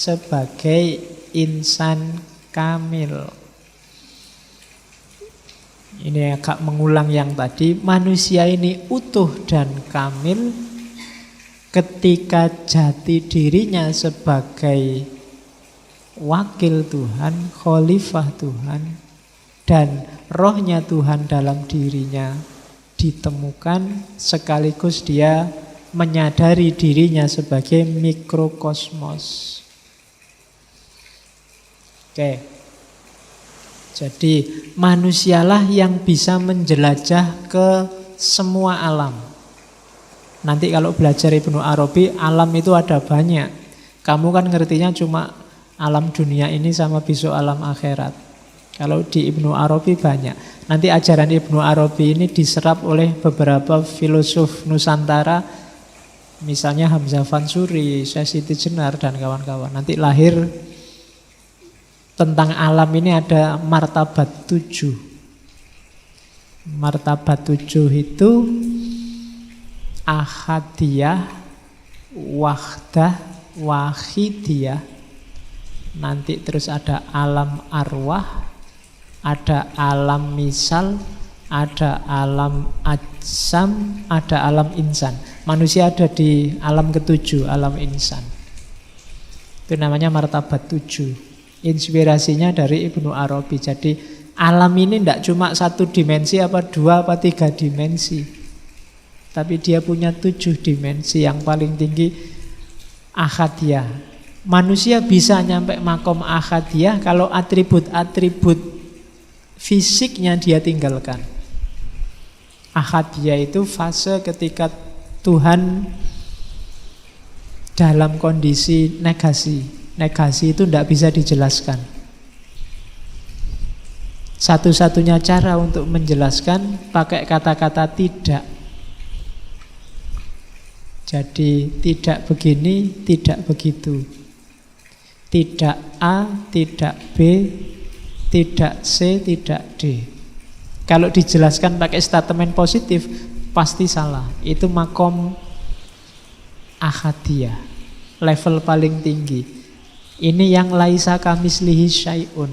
sebagai insan kamil. Ini agak mengulang yang tadi. Manusia ini utuh dan kamil ketika jati dirinya sebagai wakil Tuhan, khalifah Tuhan, dan rohnya Tuhan dalam dirinya ditemukan, sekaligus dia menyadari dirinya sebagai mikrokosmos. Oke. Jadi manusialah yang bisa menjelajah ke semua alam. Nanti kalau belajar Ibnu Arabi, alam itu ada banyak. Kamu kan ngertinya cuma alam dunia ini sama besok alam akhirat. Kalau di Ibnu Arabi banyak. Nanti ajaran Ibnu Arabi ini diserap oleh beberapa filosof Nusantara, misalnya Hamzah Fansuri, Syekh Siti Jenar, dan kawan-kawan. Nanti lahir tentang alam ini ada martabat 7. Martabat 7 itu ahadiyah, wahdah, wahidiyah. Nanti terus ada alam arwah, ada alam misal, ada alam ajsam, ada alam insan. Manusia ada di alam ke-7, alam insan. Itu namanya martabat 7. Inspirasinya dari Ibnu Arabi. Jadi alam ini tidak cuma 1 dimensi, apa 2 apa 3 dimensi, tapi dia punya 7 dimensi. Yang paling tinggi ahadiyah. Manusia bisa nyampe makom ahadiyah kalau atribut-atribut fisiknya dia tinggalkan. Ahadiyah itu fase ketika Tuhan dalam kondisi negasi. Negasi itu tidak bisa dijelaskan. Satu-satunya cara untuk menjelaskan pakai kata-kata tidak. Jadi tidak begini, tidak begitu. Tidak A, tidak B, tidak C, tidak D. Kalau dijelaskan pakai statement positif, pasti salah. Itu makom ahadiyah, level paling tinggi. Ini yang laisa kamislihi syai'un,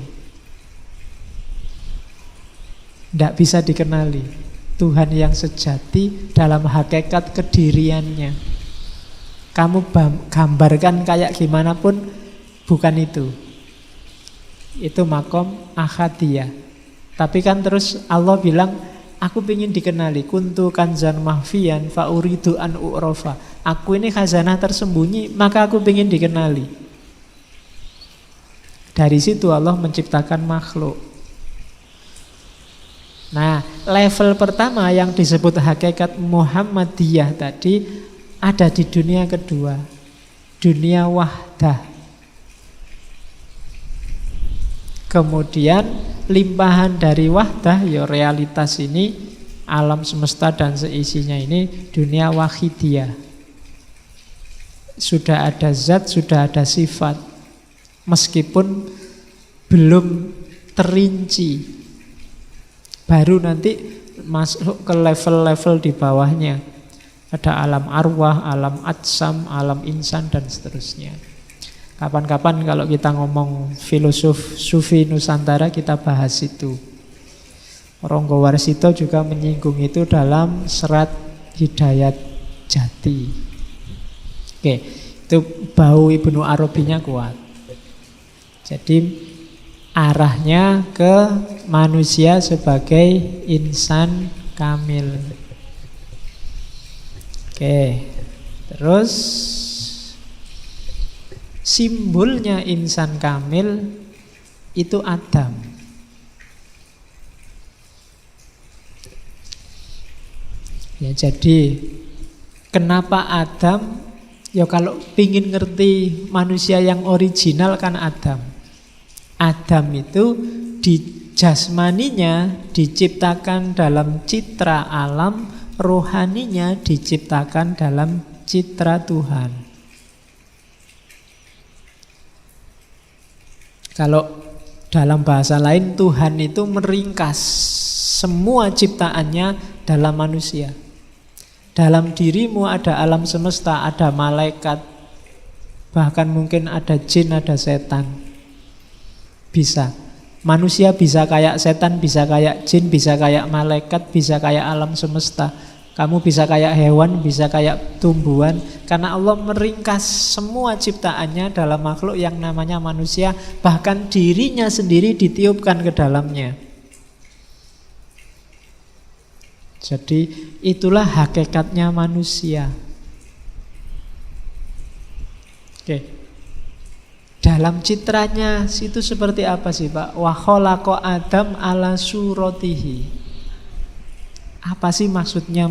tidak bisa dikenali. Tuhan yang sejati dalam hakikat kediriannya. Kamu gambarkan kayak gimana pun bukan itu. Itu makom ahadiyah. Tapi kan terus Allah bilang, aku ingin dikenali. Kuntu kanzan mahfiyan fa'uridu an u'rofa. Aku ini khazanah tersembunyi, maka aku ingin dikenali. Dari situ Allah menciptakan makhluk. Nah, level pertama yang disebut hakikat Muhammadiyah tadi ada di dunia kedua, dunia wahdah. Kemudian limpahan dari wahdah, ya realitas ini, alam semesta dan seisinya ini, dunia wahidiyah. Sudah ada zat, sudah ada sifat. Meskipun belum terinci, baru nanti masuk ke level-level di bawahnya. Ada alam arwah, alam ajsam, alam insan, dan seterusnya. Kapan-kapan kalau kita ngomong filosof sufi Nusantara, kita bahas itu. Ronggo Warsito juga menyinggung itu dalam serat Hidayat Jati. Oke, itu bau Ibnu Arabinya kuat. Jadi arahnya ke manusia sebagai insan kamil. Oke, terus simbolnya insan kamil itu Adam. Ya, jadi kenapa Adam? Ya kalau pingin ngerti manusia yang original kan Adam. Adam itu di jasmaninya diciptakan dalam citra alam, rohaninya diciptakan dalam citra Tuhan. Kalau dalam bahasa lain, Tuhan itu meringkas semua ciptaannya dalam manusia. Dalam dirimu ada alam semesta, ada malaikat, Bahkan mungkin ada jin, ada setan. Bisa. Manusia bisa kayak setan, bisa kayak jin, bisa kayak malaikat, bisa kayak alam semesta. Kamu bisa kayak hewan, bisa kayak tumbuhan. Karena Allah meringkas semua ciptaannya dalam makhluk yang namanya manusia. Bahkan dirinya sendiri ditiupkan ke dalamnya. Jadi itulah hakikatnya manusia. Oke. Dalam citranya itu seperti apa sih Pak? Wa khalaqa Adam ala suratihi. Apa sih maksudnya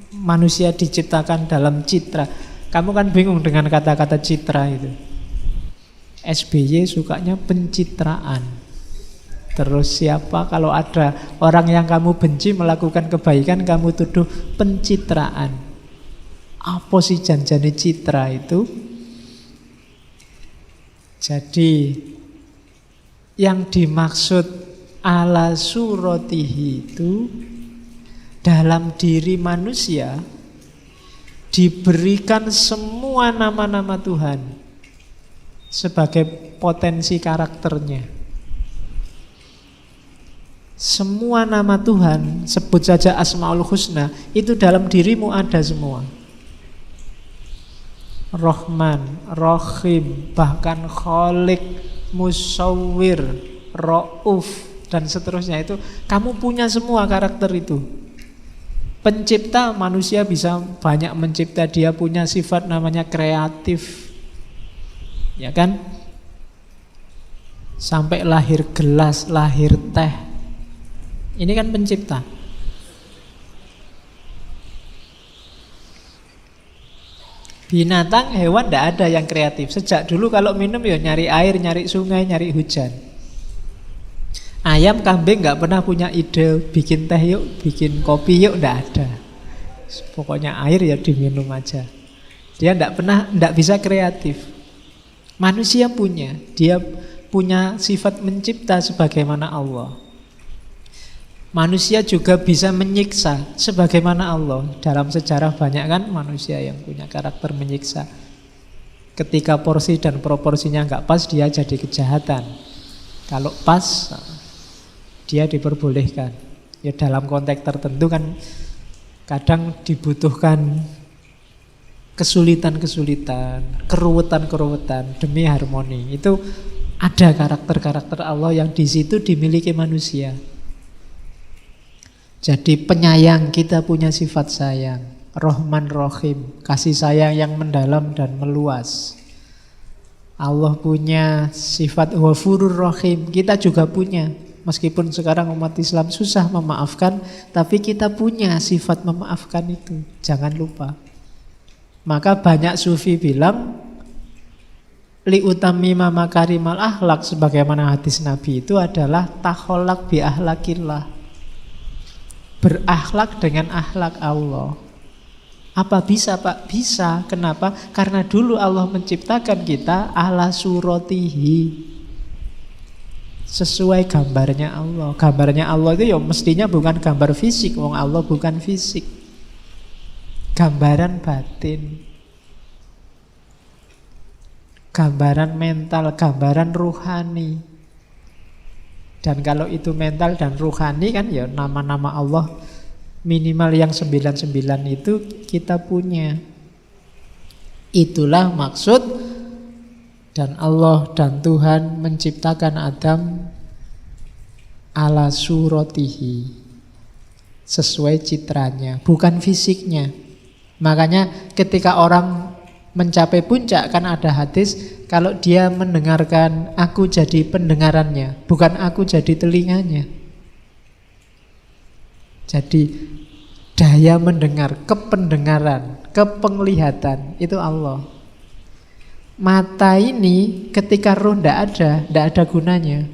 manusia diciptakan dalam citra? Kamu kan bingung dengan kata-kata citra itu. SBY sukanya pencitraan. Terus siapa kalau ada orang yang kamu benci melakukan kebaikan, kamu tuduh pencitraan. Apa sih janjane citra itu? Jadi yang dimaksud ala suratihi itu dalam diri manusia diberikan semua nama-nama Tuhan sebagai potensi karakternya. Semua nama Tuhan, sebut saja Asmaul Husna, itu dalam dirimu ada semua. Rahman, Rahim, bahkan Khalik, Musawwir, Ra'uf, dan seterusnya. Itu kamu punya semua karakter itu. Pencipta, manusia bisa banyak mencipta. Dia punya sifat namanya kreatif, ya kan? Sampai lahir gelas, lahir teh, ini kan pencipta. Binatang, hewan tidak ada yang kreatif. Sejak dulu kalau minum ya nyari air, nyari sungai, nyari hujan. Ayam, kambing nggak pernah punya ide bikin teh yuk, bikin kopi yuk, tidak ada. Pokoknya air ya diminum aja. Dia tidak bisa kreatif. Manusia punya, dia punya sifat mencipta sebagaimana Allah. Manusia juga bisa menyiksa sebagaimana Allah. Dalam sejarah banyak kan manusia yang punya karakter menyiksa. Ketika porsi dan proporsinya nggak pas, dia jadi kejahatan. Kalau pas, dia diperbolehkan. Ya dalam konteks tertentu kan kadang dibutuhkan kesulitan-kesulitan, keruwetan-keruwetan demi harmoni. Itu ada karakter-karakter Allah yang di situ dimiliki manusia. Jadi penyayang, kita punya sifat sayang. Rahman Rahim, kasih sayang yang mendalam dan meluas. Allah punya sifat Ghafurur Rahim, kita juga punya. Meskipun sekarang umat Islam susah memaafkan, tapi kita punya sifat memaafkan itu. Jangan lupa. Maka banyak sufi bilang li utamima makarimal akhlak, sebagaimana hadis Nabi itu adalah takholak bi ahlakillah. Berakhlak dengan akhlak Allah. Apa bisa Pak? Bisa. Kenapa? Karena dulu Allah menciptakan kita ala suratihi, sesuai gambarnya Allah. Gambarnya Allah itu ya mestinya bukan gambar fisik. Wong Allah bukan fisik. Gambaran batin, gambaran mental, gambaran ruhani. Dan kalau itu mental dan ruhani kan ya nama-nama Allah minimal yang 99 itu kita punya. Itulah maksud dan Allah dan Tuhan menciptakan Adam ala suratihi, sesuai citranya, bukan fisiknya. Makanya ketika orang mencapai puncak kan ada hadis, kalau dia mendengarkan, aku jadi pendengarannya, bukan aku jadi telinganya. Jadi daya mendengar, kependengaran, kepenglihatan itu Allah. Mata ini ketika roh tidak ada gunanya.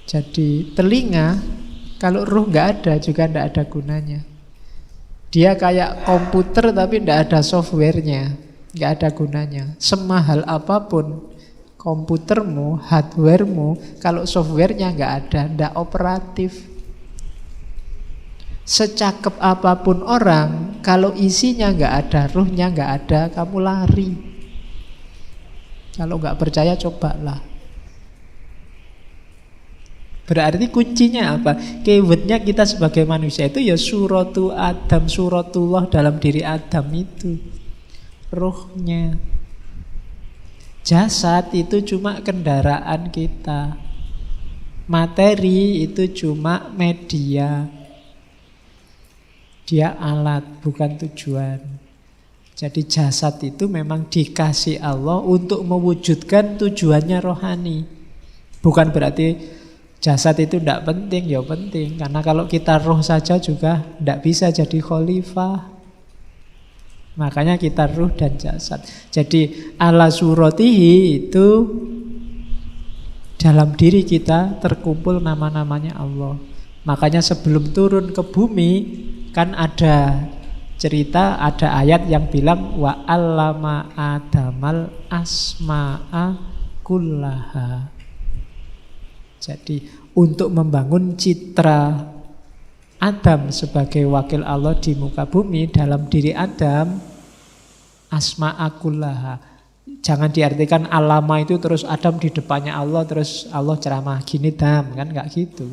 Jadi telinga kalau roh nggak ada juga tidak ada gunanya. Dia kayak komputer tapi tidak ada softwarenya, nggak ada gunanya. Semahal apapun komputermu, hardwaremu, kalau softwarenya nggak ada, tidak operatif. Secakep apapun orang, kalau isinya nggak ada, ruhnya nggak ada, kamu lari. Kalau nggak percaya cobalah. Berarti kuncinya apa? Keywordnya kita sebagai manusia itu ya suratu Adam, suratullah dalam diri Adam itu. Ruhnya. Jasad itu cuma kendaraan kita. Materi itu cuma media. Dia alat, bukan tujuan. Jadi jasad itu memang dikasih Allah untuk mewujudkan tujuannya rohani. Bukan berarti jasad itu tidak penting, ya penting. Karena kalau kita roh saja juga tidak bisa jadi khalifah. Makanya kita ruh dan jasad. Jadi ala suratihi itu dalam diri kita terkumpul nama-namanya Allah. Makanya sebelum turun ke bumi kan ada cerita, ada ayat yang bilang wa 'allama adamal asma'a kullaha. Jadi untuk membangun citra Adam sebagai wakil Allah di muka bumi, dalam diri Adam asma'a kullaha. Jangan diartikan alama itu terus Adam di depannya Allah, terus Allah ceramah gini Dam, kan enggak gitu.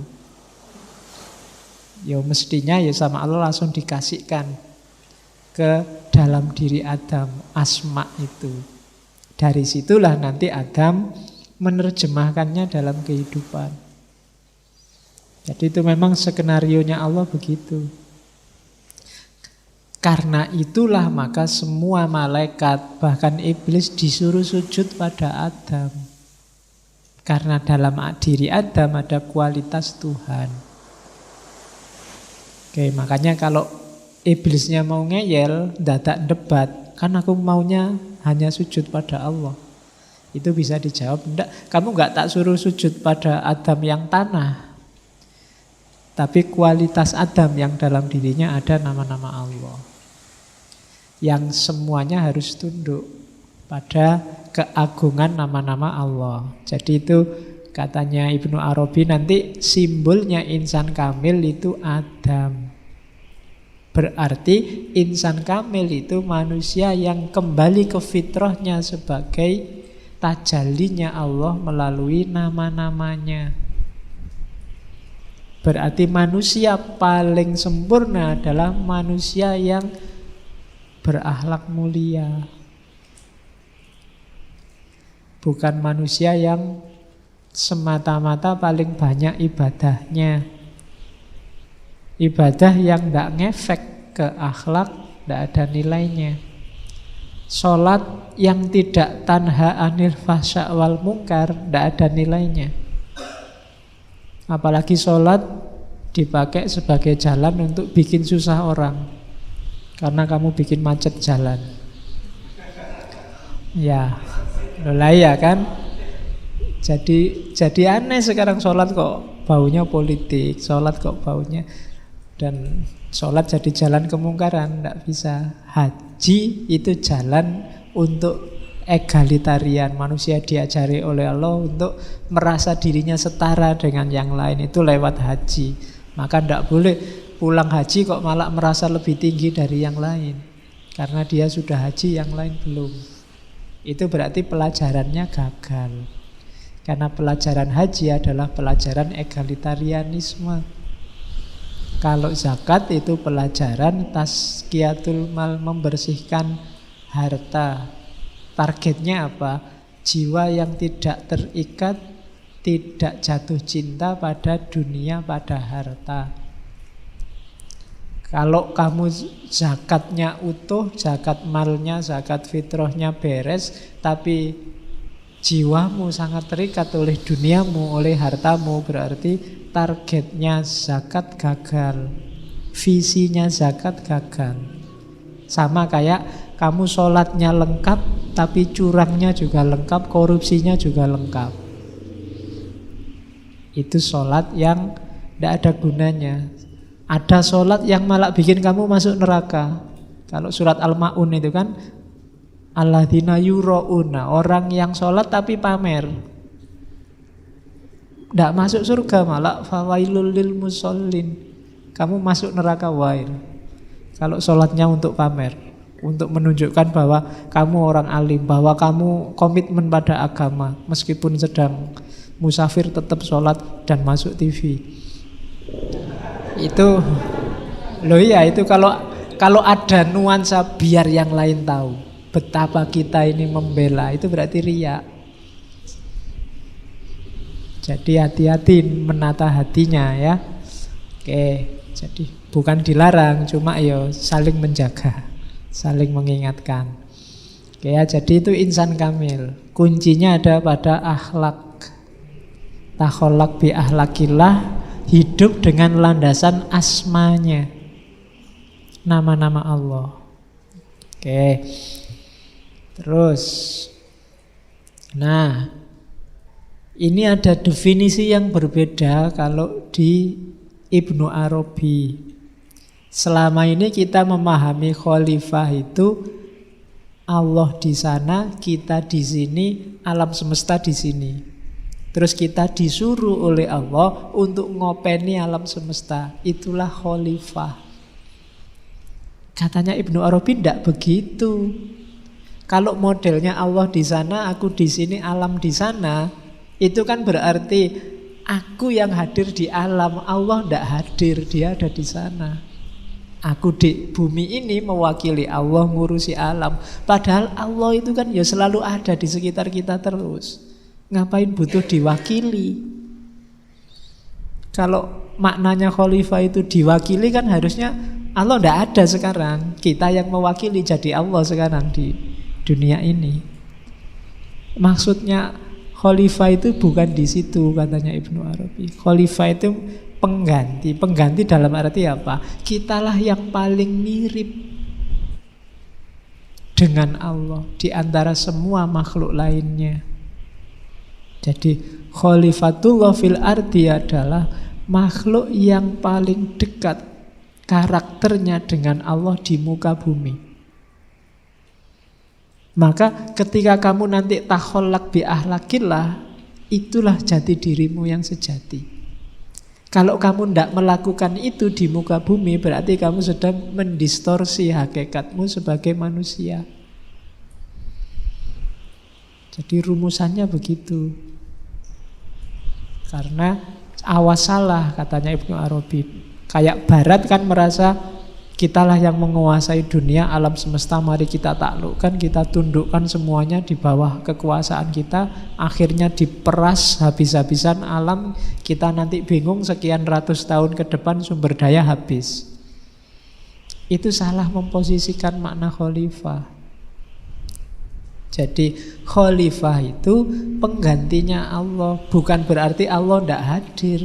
Ya mestinya ya sama Allah langsung dikasihkan ke dalam diri Adam asma itu. Dari situlah nanti Adam menerjemahkannya dalam kehidupan. Jadi itu memang skenarionya Allah begitu. Karena itulah maka semua malaikat, bahkan iblis disuruh sujud pada Adam. Karena dalam diri Adam ada kualitas Tuhan. Oke, makanya kalau iblisnya mau ngeyel, dadak debat, kan aku maunya hanya sujud pada Allah. Itu bisa dijawab, enggak, kamu enggak tak suruh sujud pada Adam yang tanah. Tapi kualitas Adam yang dalam dirinya ada nama-nama Allah. Yang semuanya harus tunduk pada keagungan nama-nama Allah. Jadi itu katanya Ibnu Arabi nanti simbolnya insan kamil itu Adam. Berarti insan kamil itu manusia yang kembali ke fitrahnya sebagai tajallinya Allah melalui nama-namanya. Berarti manusia paling sempurna adalah manusia yang berakhlak mulia. Bukan manusia yang semata-mata paling banyak ibadahnya. Ibadah yang tidak ngefek ke akhlak, tidak ada nilainya. Sholat yang tidak tanha anil fahsya wal mungkar, tidak ada nilainya. Apalagi sholat dipakai sebagai jalan untuk bikin susah orang. Karena kamu bikin macet jalan. Ya, mulai ya kan. Jadi aneh sekarang sholat kok baunya politik, sholat kok baunya. Dan sholat jadi jalan kemungkaran, tidak bisa. Haji itu jalan untuk egalitarian, manusia diajari oleh Allah untuk merasa dirinya setara dengan yang lain, itu lewat haji. Maka tidak boleh pulang haji kok malah merasa lebih tinggi dari yang lain, karena dia sudah haji, yang lain belum. Itu berarti pelajarannya gagal. Karena pelajaran haji adalah pelajaran egalitarianisme. Kalau zakat itu pelajaran tazkiyatul mal, membersihkan harta. Targetnya apa? Jiwa yang tidak terikat, tidak jatuh cinta pada dunia, pada harta. Kalau kamu zakatnya utuh, zakat malnya, zakat fitrahnya beres, tapi jiwamu sangat terikat oleh duniamu, oleh hartamu, berarti targetnya zakat gagal, visinya zakat gagal. Sama kayak kamu sholatnya lengkap, tapi curangnya juga lengkap, korupsinya juga lengkap. Itu sholat yang tidak ada gunanya. Ada sholat yang malah bikin kamu masuk neraka. Kalau surat Al-Ma'un itu kan, alladzina yura'una, orang yang sholat tapi pamer, tidak masuk surga, malah fawailul lil musallin, kamu masuk neraka wair. Kalau sholatnya untuk pamer, untuk menunjukkan bahwa kamu orang alim, bahwa kamu komitmen pada agama, meskipun sedang musafir tetap sholat dan masuk TV. Itu loh ya, itu kalau ada nuansa biar yang lain tahu betapa kita ini membela, itu berarti riya. Jadi hati-hati menata hatinya ya. Oke, jadi bukan dilarang, cuma ya saling menjaga, saling mengingatkan. Oke ya, jadi itu insan kamil. Kuncinya ada pada akhlak. Takholak bi akhlakillah, hidup dengan landasan asmanya, nama-nama Allah. Oke. Terus, nah, ini ada definisi yang berbeda kalau di Ibnu Arabi. Selama ini kita memahami khalifah itu Allah di sana, kita di sini, alam semesta di sini. Terus kita disuruh oleh Allah untuk ngopeni alam semesta. Itulah khalifah. Katanya Ibnu Arabi tidak begitu. Kalau modelnya Allah di sana, aku di sini, alam di sana, itu kan berarti aku yang hadir di alam, Allah tidak hadir, dia ada di sana. Aku di bumi ini mewakili Allah ngurusi alam. Padahal Allah itu kan ya selalu ada di sekitar kita terus. Ngapain butuh diwakili? Kalau maknanya khalifah itu diwakili, kan harusnya Allah tidak ada sekarang. Kita yang mewakili jadi Allah sekarang di dunia ini. Maksudnya khalifah itu bukan di situ, katanya Ibnu Arabi. Khalifah itu pengganti. Pengganti dalam arti apa? Kitalah yang paling mirip dengan Allah di antara semua makhluk lainnya. Jadi khalifatullah fil ardi adalah makhluk yang paling dekat karakternya dengan Allah di muka bumi. Maka ketika kamu nanti takholak bi ahlakillah, itulah jati dirimu yang sejati. Kalau kamu tidak melakukan itu di muka bumi, berarti kamu sedang mendistorsi hakikatmu sebagai manusia. Jadi rumusannya begitu. Karena awas salah, katanya Ibnu Arabi. Kayak Barat kan merasa kitalah yang menguasai dunia, alam semesta, mari kita taklukkan, kita tundukkan semuanya di bawah kekuasaan kita. Akhirnya diperas habis-habisan alam, kita nanti bingung sekian ratus tahun ke depan sumber daya habis. Itu salah memposisikan makna khalifah. Jadi khalifah itu penggantinya Allah. Bukan berarti Allah tidak hadir.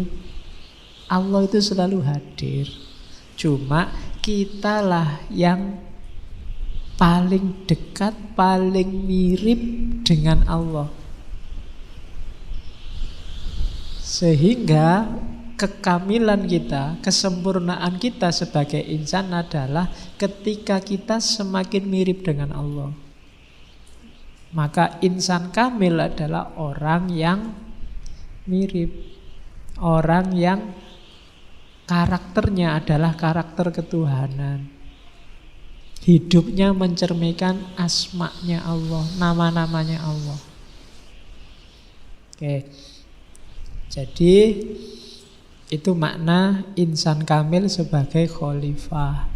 Allah itu selalu hadir. Cuma kitalah yang paling dekat, paling mirip dengan Allah. Sehingga kekamilan kita, kesempurnaan kita sebagai insan adalah ketika kita semakin mirip dengan Allah. Maka insan kamil adalah orang yang mirip, orang yang karakternya adalah karakter ketuhanan. Hidupnya mencerminkan asma'nya Allah, nama-namanya Allah. Oke. Jadi itu makna insan kamil sebagai khalifah.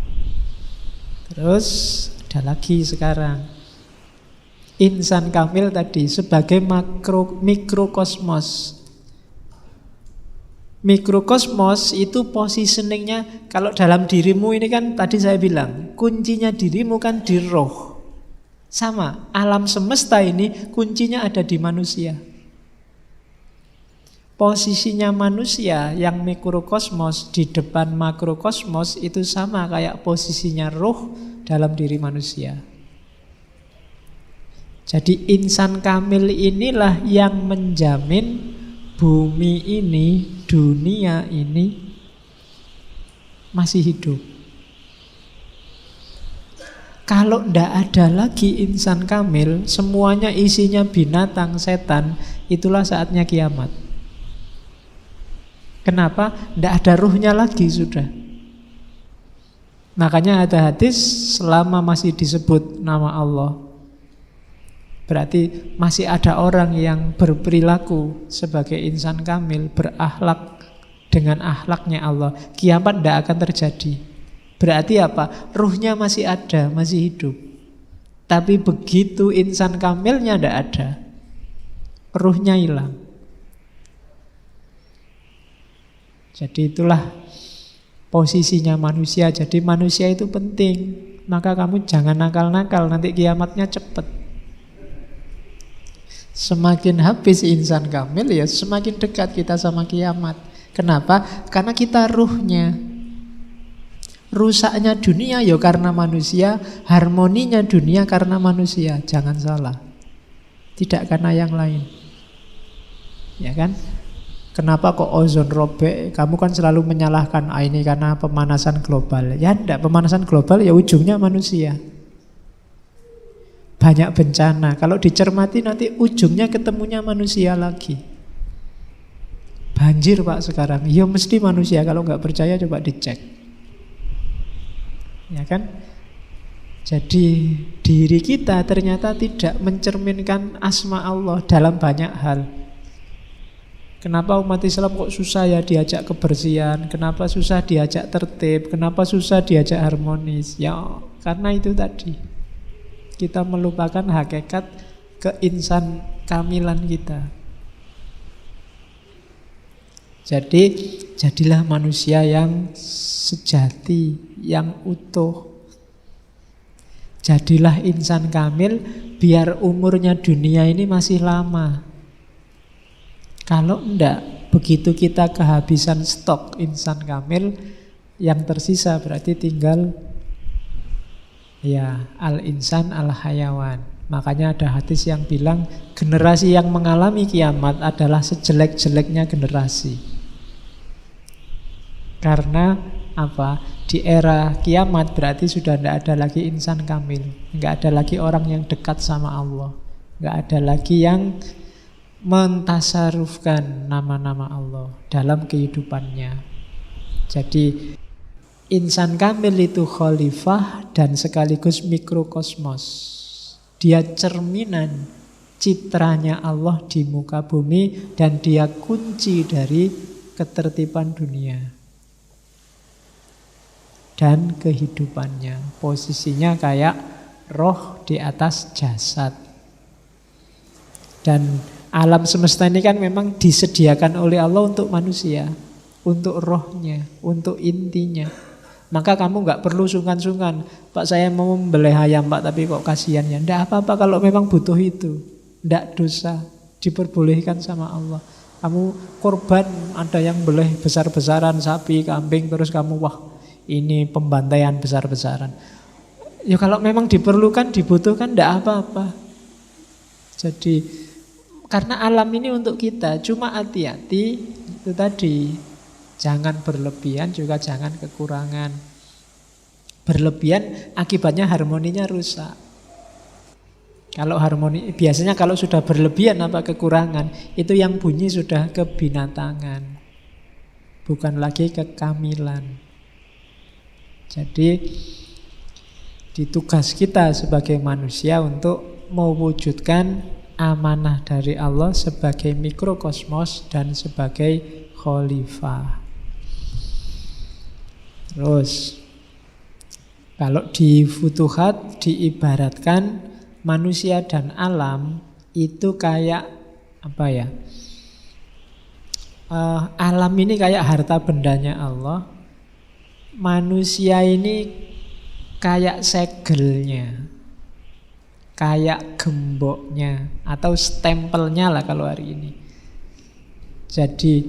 Terus ada lagi sekarang. Insan kamil tadi sebagai mikrokosmos. Mikrokosmos itu positioningnya, kalau dalam dirimu ini kan tadi saya bilang kuncinya dirimu kan di roh. Sama, alam semesta ini kuncinya ada di manusia. Posisinya manusia yang mikrokosmos di depan makrokosmos itu sama kayak posisinya roh dalam diri manusia. Jadi insan kamil inilah yang menjamin bumi ini, dunia ini masih hidup. Kalau ndak ada lagi insan kamil, semuanya isinya binatang, setan, itulah saatnya kiamat. Kenapa? Ndak ada ruhnya lagi sudah. Makanya ada hadis, selama masih disebut nama Allah, berarti masih ada orang yang berperilaku sebagai insan kamil, berakhlak dengan akhlaknya Allah. Kiamat tidak akan terjadi. Berarti apa? Ruhnya masih ada, masih hidup. Tapi begitu insan kamilnya tidak ada, ruhnya hilang. Jadi itulah posisinya manusia. Jadi manusia itu penting. Maka kamu jangan nakal-nakal, nanti kiamatnya cepat. Semakin habis insan kamil, ya semakin dekat kita sama kiamat. Kenapa? Karena kita ruhnya. Rusaknya dunia ya karena manusia, harmoninya dunia karena manusia. Jangan salah. Tidak karena yang lain. Ya kan? Kenapa kok ozon robek? Kamu kan selalu menyalahkan, ini karena pemanasan global. Ya enggak, pemanasan global ya ujungnya manusia. Banyak bencana. Kalau dicermati nanti ujungnya ketemunya manusia lagi. Banjir Pak sekarang. Ya mesti manusia. Kalau nggak percaya coba dicek. Ya kan? Jadi diri kita ternyata tidak mencerminkan asma Allah dalam banyak hal. Kenapa umat Islam kok susah ya diajak kebersihan? Kenapa susah diajak tertib? Kenapa susah diajak harmonis? Ya karena itu tadi. Kita melupakan hakikat keinsan kamilan kita. Jadi jadilah manusia yang sejati, yang utuh. Jadilah insan kamil biar umurnya dunia ini masih lama. Kalau enggak, begitu kita kehabisan stok insan kamil, yang tersisa berarti tinggal ya al-insan al-hayawan. Makanya ada hadis yang bilang generasi yang mengalami kiamat adalah sejelek-jeleknya generasi. Karena apa? Di era kiamat berarti sudah tidak ada lagi insan kamil, nggak ada lagi orang yang dekat sama Allah, nggak ada lagi yang mentasarufkan nama-nama Allah dalam kehidupannya. Jadi insan kamil itu khalifah dan sekaligus mikrokosmos. Dia cerminan citranya Allah di muka bumi dan dia kunci dari ketertiban dunia dan kehidupannya. Posisinya kayak roh di atas jasad. Dan alam semesta ini kan memang disediakan oleh Allah untuk manusia, untuk rohnya, untuk intinya. Maka kamu nggak perlu sungkan-sungkan, Pak saya mau membeli ayam Pak, tapi kok kasihan ya. Nggak apa-apa kalau memang butuh itu, nggak dosa, diperbolehkan sama Allah. Kamu korban, ada yang beli besar-besaran sapi, kambing, terus kamu wah ini pembantaian besar-besaran. Ya kalau memang diperlukan, dibutuhkan, nggak apa-apa. Jadi karena alam ini untuk kita, cuma hati-hati itu tadi, jangan berlebihan juga jangan kekurangan. Berlebihan akibatnya harmoninya rusak. Kalau harmoni, biasanya kalau sudah berlebihan apa kekurangan, itu yang bunyi sudah kebinatangan, bukan lagi kekamilan. Jadi ditugas kita sebagai manusia untuk mewujudkan amanah dari Allah sebagai mikrokosmos dan sebagai khalifah. Terus kalau di Futuhat diibaratkan manusia dan alam itu kayak apa ya? Alam ini kayak harta bendanya Allah. Manusia ini kayak segelnya, kayak gemboknya atau stempelnya lah kalau hari ini. Jadi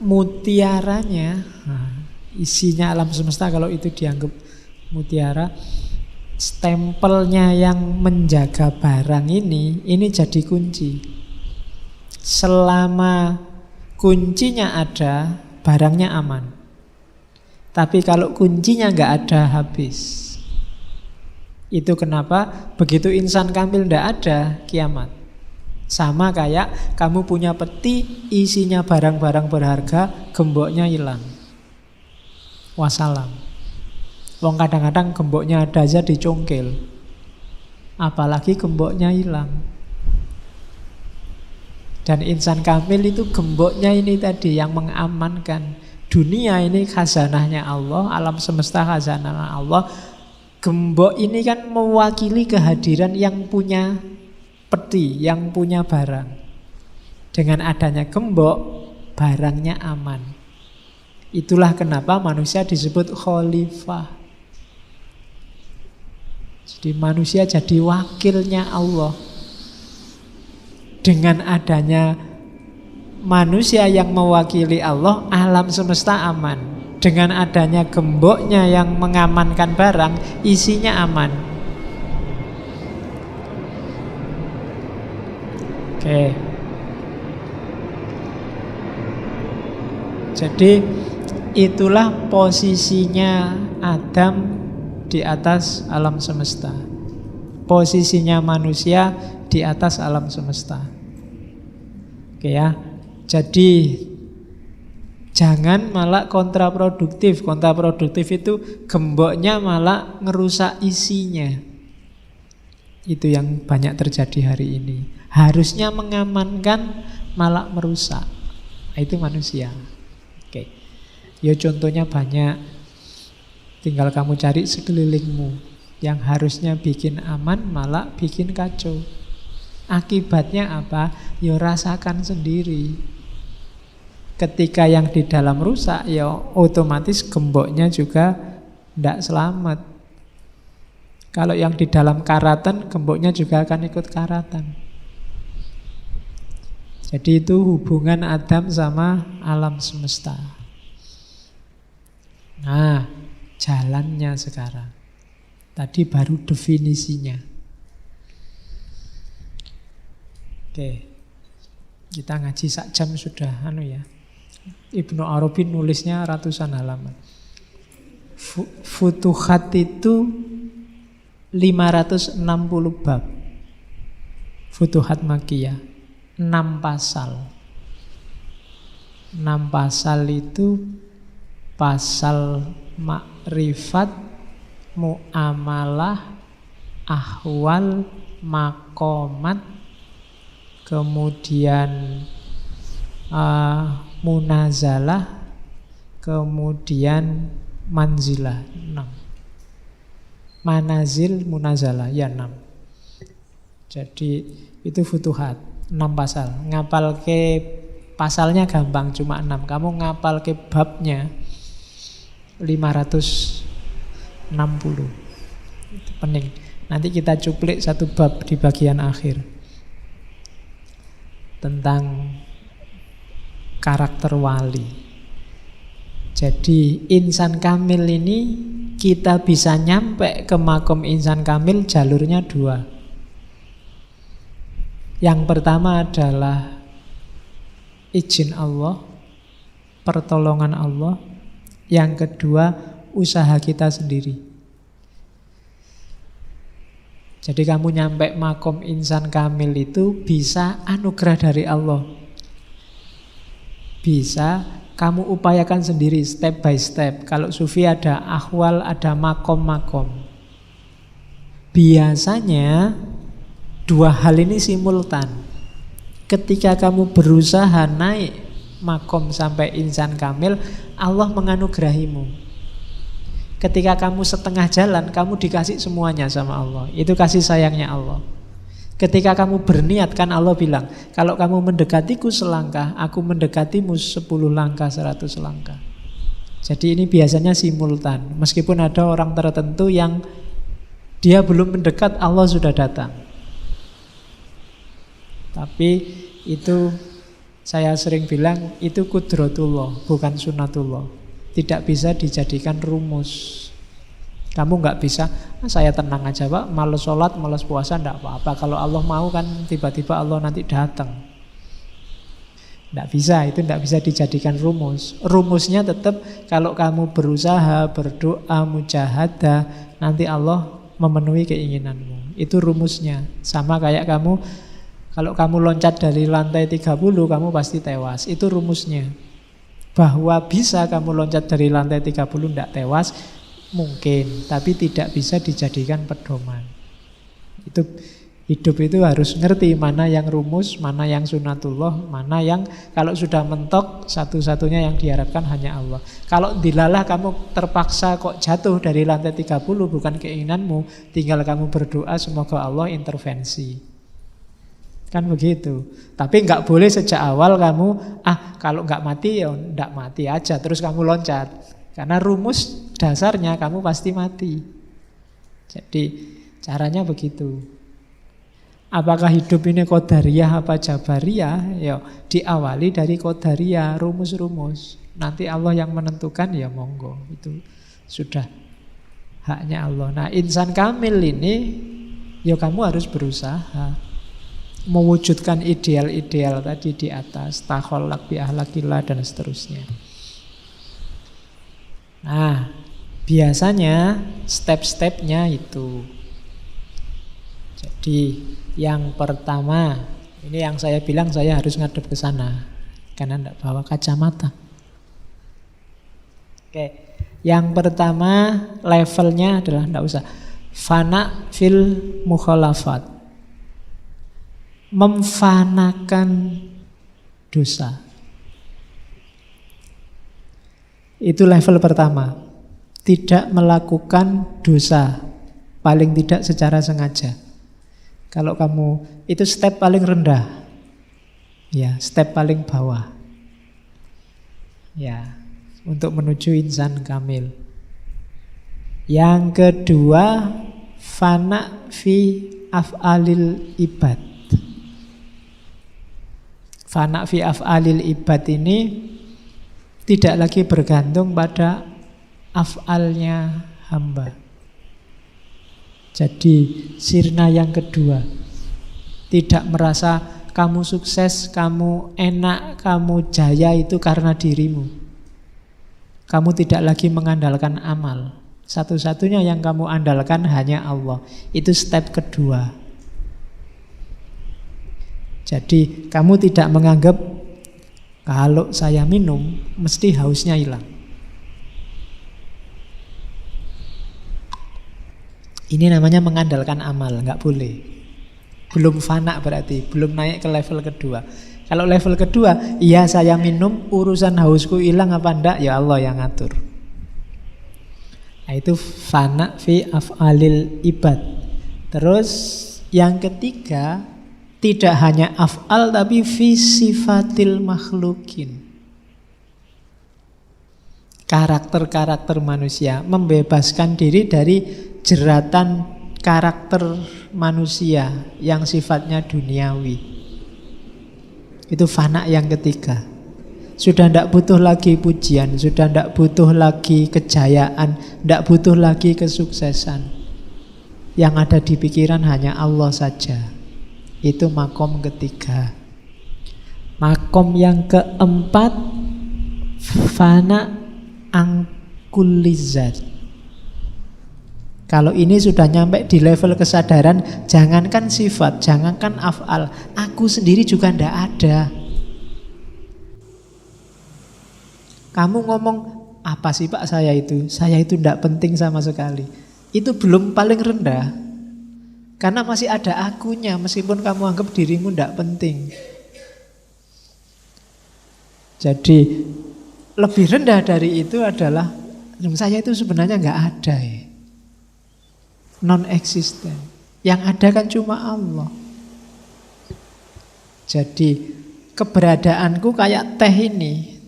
mutiaranya, isinya alam semesta kalau itu dianggap mutiara, stempelnya yang menjaga barang ini jadi kunci. Selama kuncinya ada, barangnya aman. Tapi kalau kuncinya nggak ada, habis. Itu kenapa begitu insan kamil tidak ada, kiamat. Sama kayak kamu punya peti isinya barang-barang berharga, gemboknya hilang. wassalam. Wong kadang-kadang gemboknya ada aja dicongkel, apalagi gemboknya hilang. Dan insan kamil itu gemboknya ini tadi yang mengamankan. Dunia ini khazanahnya Allah, alam semesta khazanah Allah. Gembok ini kan mewakili kehadiran yang punya peti, yang punya barang. Dengan adanya gembok, barangnya aman. Itulah kenapa manusia disebut khalifah. Jadi manusia jadi wakilnya Allah. Dengan adanya manusia yang mewakili Allah, alam semesta aman. Dengan adanya gemboknya yang mengamankan barang, isinya aman. Oke. Jadi itulah posisinya Adam di atas alam semesta. Posisinya manusia di atas alam semesta. Oke ya. Jadi jangan malah kontraproduktif. Kontraproduktif itu gemboknya malah ngerusak isinya. Itu yang banyak terjadi hari ini. Harusnya mengamankan malah merusak. Itu manusia. Oke. Ya contohnya banyak. Tinggal kamu cari sekelilingmu. Yang harusnya bikin aman malah bikin kacau. Akibatnya apa? Ya rasakan sendiri. Ketika yang di dalam rusak, ya otomatis gemboknya juga tidak selamat. Kalau yang di dalam karatan, gemboknya juga akan ikut karatan. Jadi itu hubungan Adam sama alam semesta. Nah, jalannya sekarang. Tadi baru definisinya. Oke, kita ngaji sak jam sudah ya. Ibnu Arabi nulisnya ratusan halaman. Futuhat itu 560 bab. Futuhat Makkiyah 6 pasal. 6 pasal itu pasal makrifat, muamalah, ahwal, makomat, kemudian munazalah, kemudian manzilah 6. Manazil, munazalah ya 6. Jadi itu futuhat 6 pasal. Ngapal ke pasalnya gampang cuma 6. Kamu ngapal ke babnya 560. Itu penting. Nanti kita cuplik satu bab di bagian akhir tentang karakter wali. Jadi insan kamil ini kita bisa nyampe ke makom insan kamil jalurnya 2. Yang pertama adalah izin Allah, pertolongan Allah. Yang kedua usaha kita sendiri. Jadi kamu nyampe makom insan kamil itu bisa anugerah dari Allah. Bisa kamu upayakan sendiri step by step. Kalau sufi ada ahwal, ada makom-makom. Biasanya 2 hal ini simultan. Ketika kamu berusaha naik makom sampai insan kamil, Allah menganugerahimu. Ketika kamu setengah jalan, kamu dikasih semuanya sama Allah. Itu kasih sayangnya Allah. Ketika kamu berniat, kan Allah bilang, kalau kamu mendekatiku selangkah, aku mendekatimu 10 langkah, 100 langkah. Jadi ini biasanya simultan. Meskipun ada orang tertentu yang dia belum mendekat, Allah sudah datang. Tapi itu saya sering bilang, itu kudratullah, bukan sunatullah. Tidak bisa dijadikan rumus. Kamu nggak bisa, saya tenang aja Pak, malas sholat, malas puasa, enggak apa-apa. Kalau Allah mau kan tiba-tiba Allah nanti datang. Enggak bisa, itu enggak bisa dijadikan rumus. Rumusnya tetap kalau kamu berusaha, berdoa, mujahadah, nanti Allah memenuhi keinginanmu. Itu rumusnya. Sama kayak kamu, kalau kamu loncat dari lantai 30, kamu pasti tewas. Itu rumusnya. Bahwa bisa kamu loncat dari lantai 30 tidak tewas, mungkin, tapi tidak bisa dijadikan pedoman. Itu hidup itu harus ngerti mana yang rumus, mana yang sunatullah, mana yang kalau sudah mentok satu-satunya yang diharapkan hanya Allah. Kalau dilalah kamu terpaksa kok jatuh dari lantai 30 bukan keinginanmu, tinggal kamu berdoa semoga Allah intervensi. Kan begitu. Tapi nggak boleh sejak awal kamu kalau nggak mati ya nggak mati aja terus kamu loncat. Karena rumus dasarnya kamu pasti mati. Jadi caranya begitu. Apakah hidup ini qadariyah apa jabariyah? Ya diawali dari qadariyah, rumus-rumus. Nanti Allah yang menentukan ya monggo. Itu sudah haknya Allah. Nah, insan kamil ini ya kamu harus berusaha mewujudkan ideal-ideal tadi di atas, takholak bi ahlakillah dan seterusnya. Nah, biasanya step-stepnya itu. Jadi yang pertama, ini yang saya bilang saya harus ngadep ke sana karena tidak bawa kacamata. Oke, yang pertama levelnya adalah tidak usah fana fil mukhalafat. Memfanakan dosa. Itu level pertama. Tidak melakukan dosa, paling tidak secara sengaja. Kalau kamu, itu step paling rendah. Ya, step paling bawah. Ya, untuk menuju insan kamil. Yang kedua, fana fi af'alil ibad. Fana fi af'alil ibad ini tidak lagi bergantung pada af'alnya hamba. Jadi sirna yang kedua, tidak merasa kamu sukses, kamu enak, kamu jaya itu karena dirimu. Kamu tidak lagi mengandalkan amal. Satu-satunya yang kamu andalkan hanya Allah. Itu step kedua. Jadi kamu tidak menganggap kalau saya minum mesti hausnya hilang. Ini namanya mengandalkan amal, nggak boleh. Belum fana berarti, belum naik ke level kedua. Kalau level kedua, iya saya minum, urusan hausku hilang apa enggak, ya Allah yang ngatur. Nah itu fana fi af'alil ibad. Terus yang ketiga, tidak hanya af'al tapi fi sifatil makhlukin. Karakter-karakter manusia, membebaskan diri dari jeratan karakter manusia yang sifatnya duniawi. Itu fana yang ketiga. Sudah tidak butuh lagi pujian, sudah tidak butuh lagi kejayaan, tidak butuh lagi kesuksesan. Yang ada di pikiran hanya Allah saja. Itu makom ketiga. Makom yang keempat, fana angkulizat. Kalau ini sudah nyampe di level kesadaran, jangankan sifat, jangankan af'al, aku sendiri juga ndak ada. Kamu ngomong, apa sih Pak saya itu? Saya itu ndak penting sama sekali. Itu belum paling rendah. Karena masih ada akunya, meskipun kamu anggap dirimu ndak penting. Jadi lebih rendah dari itu adalah saya itu sebenarnya nggak ada ya. Non-existent. Yang ada kan cuma Allah. Jadi keberadaanku kayak teh ini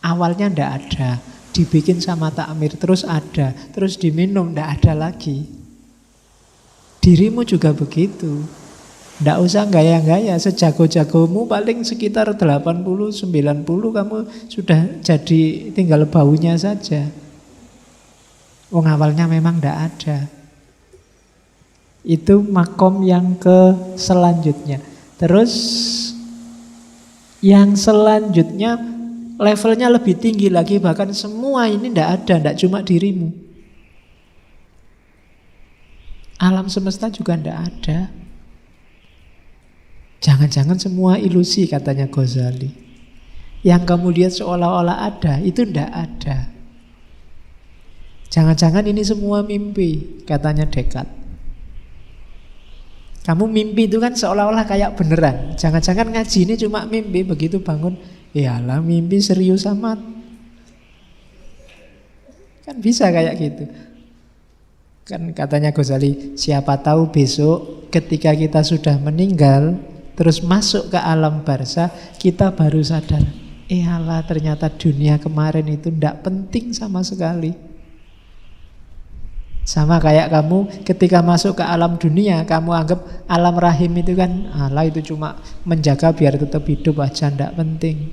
awalnya ndak ada, dibikin sama takmir terus ada, terus diminum ndak ada lagi. Dirimu juga begitu. Ndak usah gaya-gaya, sejago-jagomu paling sekitar 80-90 kamu sudah jadi tinggal baunya saja. Wong awalnya memang ndak ada. Itu makom yang ke selanjutnya. Terus yang selanjutnya levelnya lebih tinggi lagi, bahkan semua ini ndak ada, ndak cuma dirimu. Alam semesta juga ndak ada. Jangan-jangan semua ilusi katanya Ghazali. Yang kamu lihat seolah-olah ada, itu tidak ada. Jangan-jangan ini semua mimpi, katanya Descartes. Kamu mimpi itu kan seolah-olah kayak beneran. Jangan-jangan ngaji ini cuma mimpi, begitu bangun, yalah mimpi serius amat. Kan bisa kayak gitu. Kan katanya Ghazali, siapa tahu besok ketika kita sudah meninggal, terus masuk ke alam barzah, kita baru sadar, alah ternyata dunia kemarin itu tidak penting sama sekali. Sama kayak kamu ketika masuk ke alam dunia, kamu anggap alam rahim itu kan, alah itu cuma menjaga biar tetap hidup aja, tidak penting.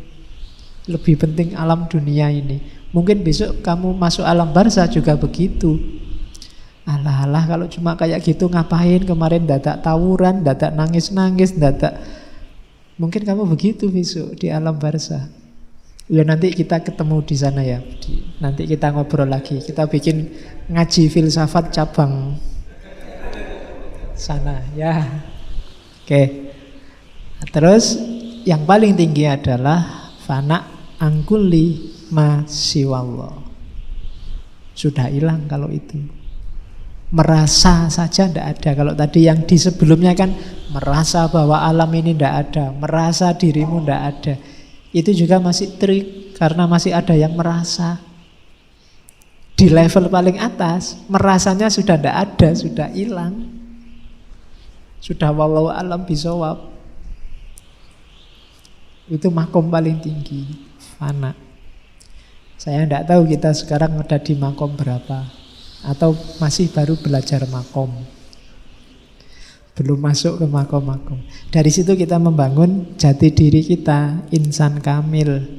Lebih penting alam dunia ini. Mungkin besok kamu masuk alam barzah juga begitu. Alah kalau cuma kayak gitu ngapain kemarin dadak tawuran, dadak nangis-nangis, dadak. Mungkin kamu begitu besok di alam barzah. Ya nanti kita ketemu di sana ya. Nanti kita ngobrol lagi. Kita bikin ngaji filsafat cabang sana ya. Oke. Terus yang paling tinggi adalah fana angkuli ma siwallah. Sudah hilang kalau itu. Merasa saja tidak ada. Kalau tadi yang di sebelumnya kan merasa bahwa alam ini tidak ada, merasa dirimu tidak ada. Itu juga masih trik, karena masih ada yang merasa. Di level paling atas, merasanya sudah tidak ada, sudah hilang. Sudah wallahu alam bisawab. Itu makom paling tinggi, fana. Saya tidak tahu kita sekarang ada di makom berapa, atau masih baru belajar makom, belum masuk ke makom-makom. Dari situ kita membangun jati diri kita, insan kamil.